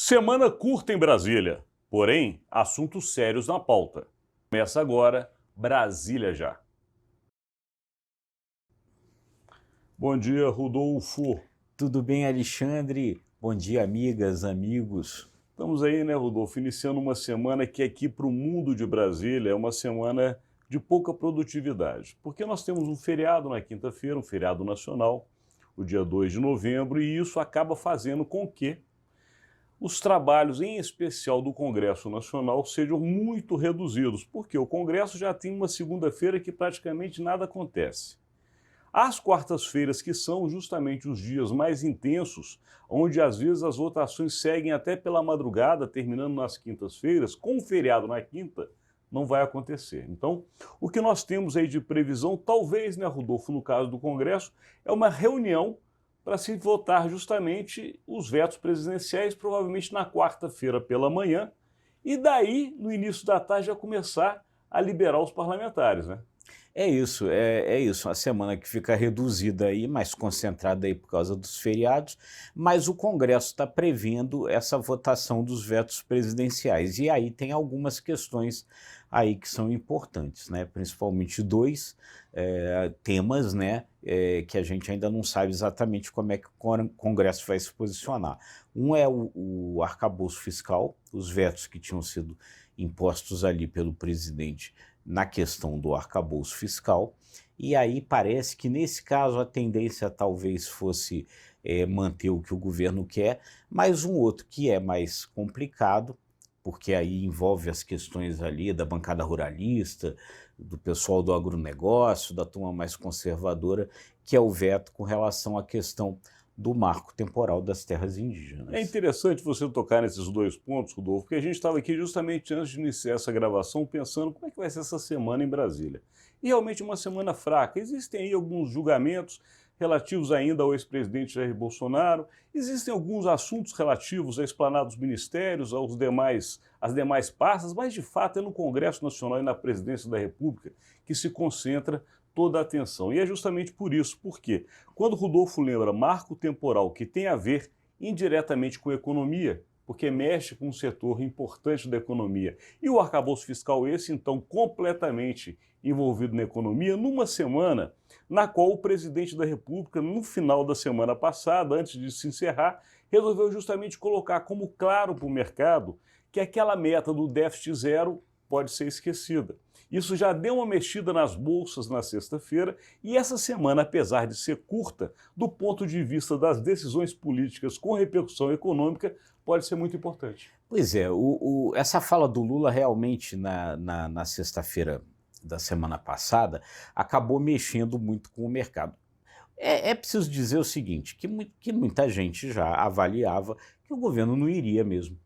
Semana curta em Brasília, porém, assuntos sérios na pauta. Começa agora, Brasília Já. Bom dia, Rodolfo. Tudo bem, Alexandre? Bom dia, amigas, amigos. Estamos aí, né, Rodolfo, iniciando uma semana que aqui para o mundo de Brasília é uma semana de pouca produtividade, porque nós temos um feriado na quinta-feira, um feriado nacional, o dia 2 de novembro, e isso acaba fazendo com que os trabalhos, em especial do Congresso Nacional, sejam muito reduzidos, porque o Congresso já tem uma segunda-feira que praticamente nada acontece. As quartas-feiras, que são justamente os dias mais intensos, onde às vezes as votações seguem até pela madrugada, terminando nas quintas-feiras, com o feriado na quinta, não vai acontecer. Então, o que nós temos aí de previsão, talvez, né, Rodolfo, no caso do Congresso, é uma reunião para se votar justamente os vetos presidenciais, provavelmente na quarta-feira pela manhã, e daí, no início da tarde, já começar a liberar os parlamentares, né? É isso. A semana que fica reduzida aí, mais concentrada aí por causa dos feriados, mas o Congresso está prevendo essa votação dos vetos presidenciais. E aí tem algumas questões aí que são importantes, né? Principalmente dois temas, né? Que a gente ainda não sabe exatamente como é que o Congresso vai se posicionar. Um é o arcabouço fiscal, os vetos que tinham sido impostos ali pelo presidente na questão do arcabouço fiscal, e aí parece que nesse caso a tendência talvez fosse manter o que o governo quer, mas um outro que é mais complicado, porque aí envolve as questões ali da bancada ruralista, do pessoal do agronegócio, da turma mais conservadora, que é o veto com relação à questão do marco temporal das terras indígenas. É interessante você tocar nesses dois pontos, Rodolfo, porque a gente estava aqui justamente antes de iniciar essa gravação pensando como é que vai ser essa semana em Brasília. E realmente uma semana fraca. Existem aí alguns julgamentos relativos ainda ao ex-presidente Jair Bolsonaro, existem alguns assuntos relativos à esplanada dos ministérios, às demais pastas, mas de fato é no Congresso Nacional e na Presidência da República que se concentra toda a atenção. E é justamente por isso, porque quando o Rodolfo lembra marco temporal que tem a ver indiretamente com economia, porque mexe com um setor importante da economia, e o arcabouço fiscal esse, então, completamente envolvido na economia, numa semana na qual o presidente da República, no final da semana passada, antes de se encerrar, resolveu justamente colocar como claro para o mercado que aquela meta do déficit zero pode ser esquecida. Isso já deu uma mexida nas bolsas na sexta-feira e essa semana, apesar de ser curta, do ponto de vista das decisões políticas com repercussão econômica, pode ser muito importante. Pois é, essa fala do Lula realmente na sexta-feira da semana passada acabou mexendo muito com o mercado. É preciso dizer o seguinte, que muita gente já avaliava que o governo não iria mesmo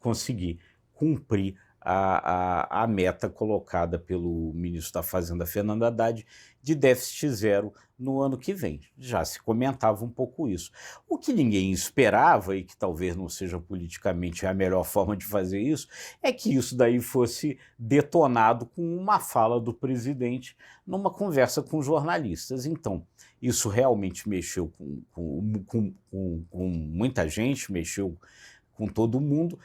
conseguir cumprir a meta colocada pelo ministro da Fazenda, Fernando Haddad, de déficit zero no ano que vem. Já se comentava um pouco isso. O que ninguém esperava, e que talvez não seja politicamente a melhor forma de fazer isso, é que isso daí fosse detonado com uma fala do presidente numa conversa com jornalistas. Então, isso realmente mexeu com muita gente, mexeu com todo mundo,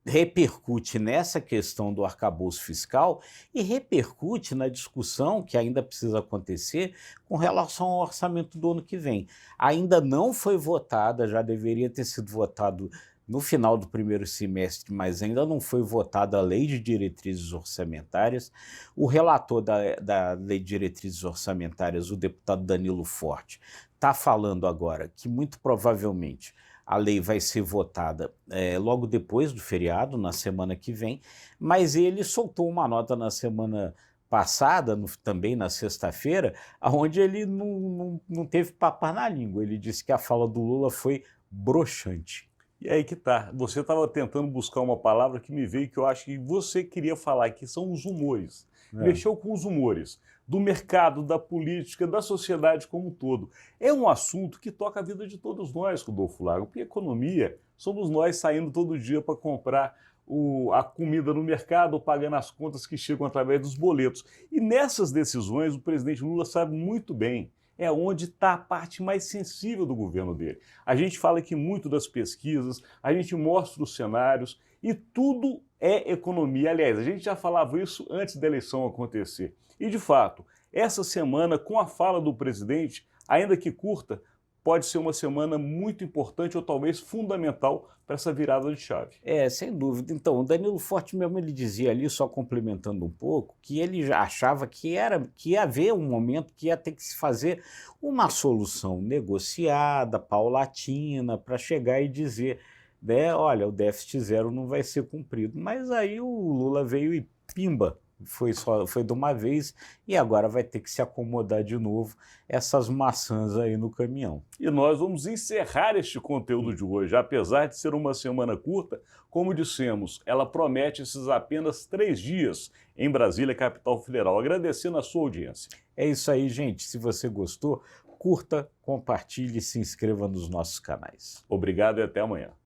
repercute nessa questão do arcabouço fiscal e repercute na discussão que ainda precisa acontecer com relação ao orçamento do ano que vem. Ainda não foi votada, já deveria ter sido votado no final do primeiro semestre, mas ainda não foi votada a Lei de Diretrizes Orçamentárias. O relator da Lei de Diretrizes Orçamentárias, o deputado Danilo Forte, está falando agora que muito provavelmente a lei vai ser votada logo depois do feriado, na semana que vem, mas ele soltou uma nota na semana passada, também na sexta-feira, onde ele não teve papas na língua. Ele disse que a fala do Lula foi broxante. E aí que tá, você estava tentando buscar uma palavra que me veio que eu acho que você queria falar, que são os humores. Mexeu com os humores do mercado, da política, da sociedade como um todo. É um assunto que toca a vida de todos nós, Rodolfo Lago, porque economia somos nós saindo todo dia para comprar a comida no mercado, pagando as contas que chegam através dos boletos. E nessas decisões o presidente Lula sabe muito bem. é onde está a parte mais sensível do governo dele. A gente fala aqui muito das pesquisas, a gente mostra os cenários e tudo é economia. Aliás, a gente já falava isso antes da eleição acontecer. E, de fato, essa semana, com a fala do presidente, ainda que curta, pode ser uma semana muito importante ou talvez fundamental para essa virada de chave. É, sem dúvida. Então, o Danilo Forte mesmo ele dizia ali, só complementando um pouco, que ele já achava que ia haver um momento que ia ter que se fazer uma solução negociada, paulatina, para chegar e dizer, né, olha, o déficit zero não vai ser cumprido. Mas aí o Lula veio e pimba, foi de uma vez e agora vai ter que se acomodar de novo essas maçãs aí no caminhão. E nós vamos encerrar este conteúdo de hoje. Apesar de ser uma semana curta, como dissemos, ela promete esses apenas 3 dias em Brasília, capital federal. Agradecendo a sua audiência. É isso aí, gente. Se você gostou, curta, compartilhe e se inscreva nos nossos canais. Obrigado e até amanhã.